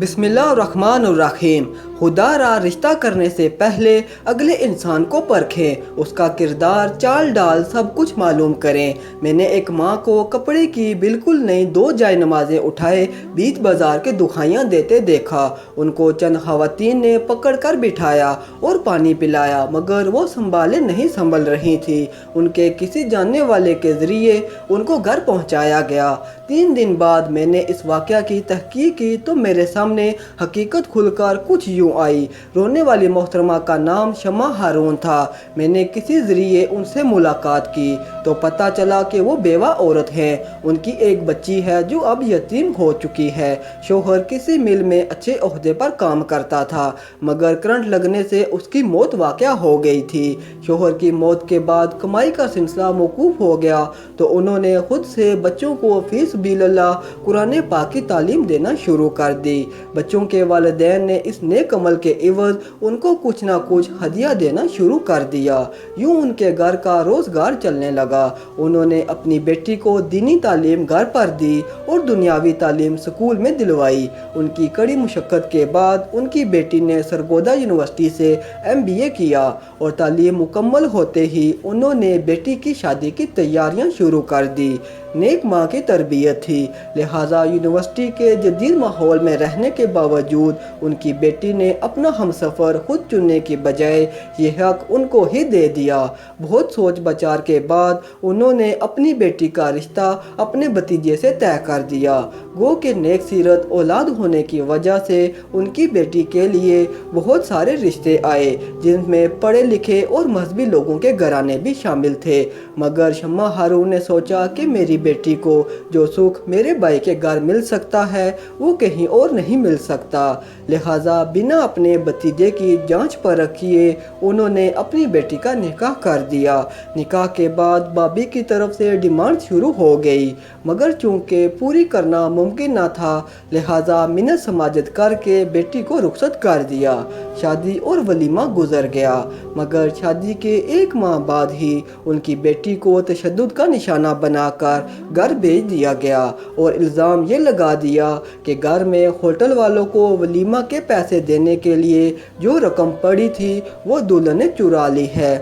بسم اللہ الرحمن الرحیم۔ خدا را رشتہ کرنے سے پہلے اگلے انسان کو پرکھیں، اس کا کردار، چال ڈال سب کچھ معلوم کریں۔ میں نے ایک ماں کو کپڑے کی بالکل نئی 2 جائے نمازیں اٹھائے بیچ بازار کے دکھائیاں دیتے دیکھا۔ ان کو چند خواتین نے پکڑ کر بٹھایا اور پانی پلایا، مگر وہ سنبھالے نہیں سنبھل رہی تھی۔ ان کے کسی جاننے والے کے ذریعے ان کو گھر پہنچایا گیا۔ 3 دن بعد میں نے اس واقعہ کی تحقیق کی تو میرے سامنے حقیقت کھل کر کچھ یوں آئی۔ رونے والی محترمہ کا نام شمع ہارون تھا۔ میں نے کسی ذریعے ان سے ملاقات کی تو پتہ چلا کہ وہ بیوہ عورت ہیں۔ ان کی ایک بچی ہے جو اب یتیم ہو چکی ہے۔ شوہر کسی مل میں اچھے عہدے پر کام کرتا تھا، مگر کرنٹ لگنے سے اس کی موت واقع ہو گئی تھی۔ شوہر کی موت کے بعد کمائی کا سلسلہ موقوف ہو گیا تو انہوں نے خود سے بچوں کو فی سبیل اللہ قرآن پاک کی تعلیم دینا شروع کر دی۔ بچوں کے والدین نے اس نیک عمل کے عوض ان کو کچھ نہ کچھ ہدیہ دینا شروع کر دیا۔ یوں ان کے گھر کا روزگار چلنے لگا۔ انہوں نے اپنی بیٹی کو دینی تعلیم گھر پر دی اور دنیاوی تعلیم سکول میں دلوائی۔ ان کی کڑی مشقت کے بعد ان کی بیٹی نے سرگودا یونیورسٹی سے MBA کیا اور تعلیم مکمل ہوتے ہی انہوں نے بیٹی کی شادی کی تیاریاں شروع کر دی۔ نیک ماں کی تربیت تھی، لہٰذا یونیورسٹی کے جدید ماحول میں رہنے کے باوجود ان کی بیٹی نے اپنا ہمسفر خود چننے کی بجائے یہ حق ان کو ہی دے دیا۔ بہت سوچ بچار کے بعد انہوں نے اپنی بیٹی کا رشتہ اپنے بھتیجے سے طے کر دیا۔ گو کہ نیک سیرت اولاد ہونے کی وجہ سے ان کی بیٹی کے لیے بہت سارے رشتے آئے، جن میں پڑھے لکھے اور مذہبی لوگوں کے گھرانے بھی شامل تھے، مگر شمع ہارون نے سوچا کہ میری بیٹی کو جو سکھ میرے بھائی کے گھر مل سکتا ہے وہ کہیں اور نہیں مل سکتا۔ لہٰذا بنا اپنے بھتیجے کی جانچ پرکھ کیے انہوں نے اپنی بیٹی کا نکاح کر دیا۔ نکاح کے بعد بابی کی طرف سے ڈیمانڈ شروع ہو گئی، مگر چونکہ پوری کرنا ممکن نہ تھا لہٰذا منت سماجت کر کے بیٹی کو رخصت کر دیا۔ شادی اور ولیمہ گزر گیا، مگر شادی کے 1 ماہ بعد ہی ان کی بیٹی کو تشدد کا نشانہ بنا کر گھر بھیج دیا گیا اور الزام یہ لگا دیا کہ گھر میں ہوٹل والوں کو ولیمہ کے پیسے دینے کے لیے جو رقم پڑی تھی وہ دلہن نے چرا لی ہے۔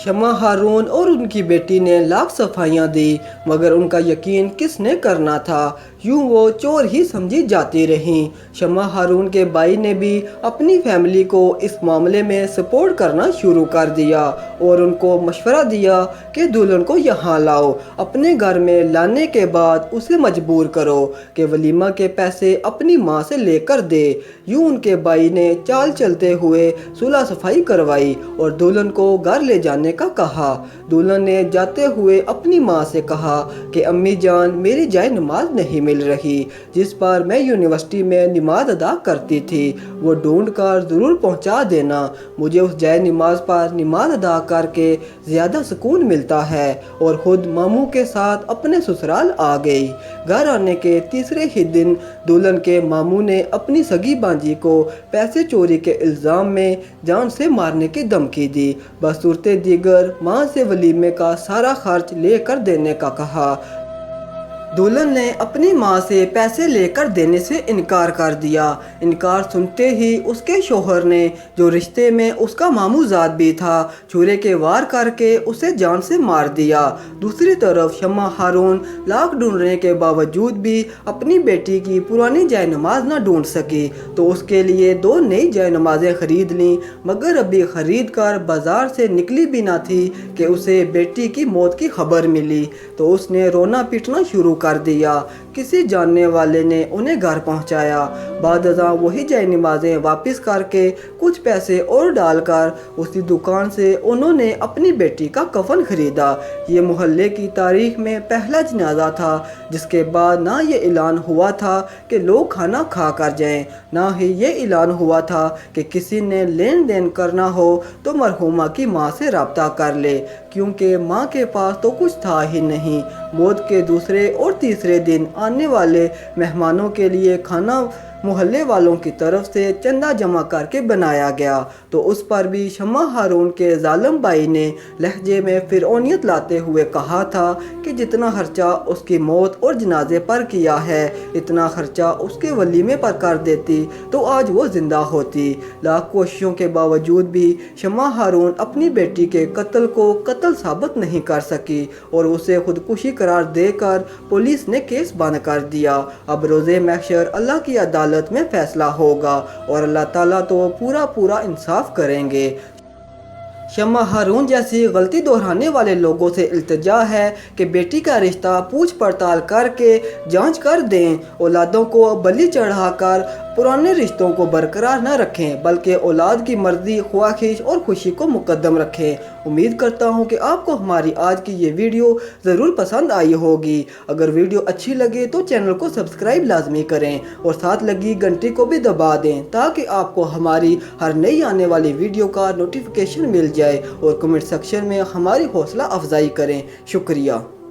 شمع ہارون اور ان کی بیٹی نے لاکھ صفائیاں دی، مگر ان کا یقین کس نے کرنا تھا؟ یوں وہ چور ہی سمجھی جاتی رہیں۔ شمع ہارون کے بھائی نے بھی اپنی فیملی کو اس معاملے میں سپورٹ کرنا شروع کر دیا اور ان کو مشورہ دیا کہ دلہن کو یہاں لاؤ، اپنے گھر میں لانے کے بعد اسے مجبور کرو کہ ولیمہ کے پیسے اپنی ماں سے لے کر دے۔ یوں ان کے بھائی نے چال چلتے ہوئے صلح صفائی کروائی اور دلہن کو گھر لے جانے کا کہا۔ دلہن نے جاتے ہوئے اپنی ماں سے کہا کہ امی جان، میری جائے نماز نہیں مل رہی جس پر میں یونیورسٹی میں نماز ادا کرتی تھی، وہ ڈھونڈ کر ضرور پہنچا دینا، مجھے اس جائے نماز پر نماز ادا کر کے زیادہ سکون ملتا ہے، اور خود ماموں کے ساتھ اپنے سسرال آ گئی۔ گھر آنے کے تیسرے ہی دن دلہن کے ماموں نے اپنی سگی بانجی کو پیسے چوری کے الزام میں جان سے مارنے کی دھمکی دی۔ بصورت دیگر ماں سے ولیمے کا سارا خرچ لے کر دینے کا کہا۔ دلہن نے اپنی ماں سے پیسے لے کر دینے سے انکار کر دیا۔ انکار سنتے ہی اس کے شوہر نے، جو رشتے میں اس کا ماموں زاد بھی تھا، چھرے کے وار کر کے اسے جان سے مار دیا۔ دوسری طرف شمع ہارون لاکھ ڈھونڈنے کے باوجود بھی اپنی بیٹی کی پرانی جائے نماز نہ ڈھونڈ سکی تو اس کے لیے 2 نئی جائے نمازیں خرید لیں، مگر ابھی خرید کر بازار سے نکلی بھی نہ تھی کہ اسے بیٹی کی موت کی خبر ملی تو اس نے رونا پیٹنا شروع کر دیا۔ کسی جاننے والے نے انہیں گھر پہنچایا۔ بعد ازاں وہی جائے نمازیں واپس کر کے کچھ پیسے اور ڈال کر اسی دکان سے انہوں نے اپنی بیٹی کا کفن خریدا۔ یہ محلے کی تاریخ میں پہلا جنازہ تھا جس کے بعد نہ یہ اعلان ہوا تھا کہ لوگ کھانا کھا کر جائیں، نہ ہی یہ اعلان ہوا تھا کہ کسی نے لین دین کرنا ہو تو مرحومہ کی ماں سے رابطہ کر لے، کیونکہ ماں کے پاس تو کچھ تھا ہی نہیں۔ موت کے دوسرے اور تیسرے دن آنے والے مہمانوں کے لیے کھانا محلے والوں کی طرف سے چندہ جمع کر کے بنایا گیا تو اس پر بھی شمع ہارون کے ظالم بھائی نے لہجے میں فرعونیت لاتے ہوئے کہا تھا کہ جتنا خرچہ اس کی موت اور جنازے پر کیا ہے اتنا خرچہ اس کے ولیمے پر کر دیتی تو آج وہ زندہ ہوتی۔ لاکھ کوششوں کے باوجود بھی شمع ہارون اپنی بیٹی کے قتل کو قتل ثابت نہیں کر سکی اور اسے خودکشی قرار دے کر پولیس نے کیس بند کر دیا۔ اب روز محشر اللہ کی عدالت میں فیصلہ ہوگا اور اللہ تعالیٰ تو پورا انصاف کریں گے۔ شمع ہارون جیسی غلطی دہرانے والے لوگوں سے التجا ہے کہ بیٹی کا رشتہ پوچھ پڑتال کر کے جانچ کر دیں، اولادوں کو بلی چڑھا کر پرانے رشتوں کو برقرار نہ رکھیں بلکہ اولاد کی مرضی، خواہش اور خوشی کو مقدم رکھیں۔ امید کرتا ہوں کہ آپ کو ہماری آج کی یہ ویڈیو ضرور پسند آئی ہوگی۔ اگر ویڈیو اچھی لگے تو چینل کو سبسکرائب لازمی کریں اور ساتھ لگی گھنٹی کو بھی دبا دیں تاکہ آپ کو ہماری ہر نئی آنے والی ویڈیو کا نوٹیفیکیشن مل جائے اور کمنٹ سیکشن میں ہماری حوصلہ افزائی کریں۔ شکریہ۔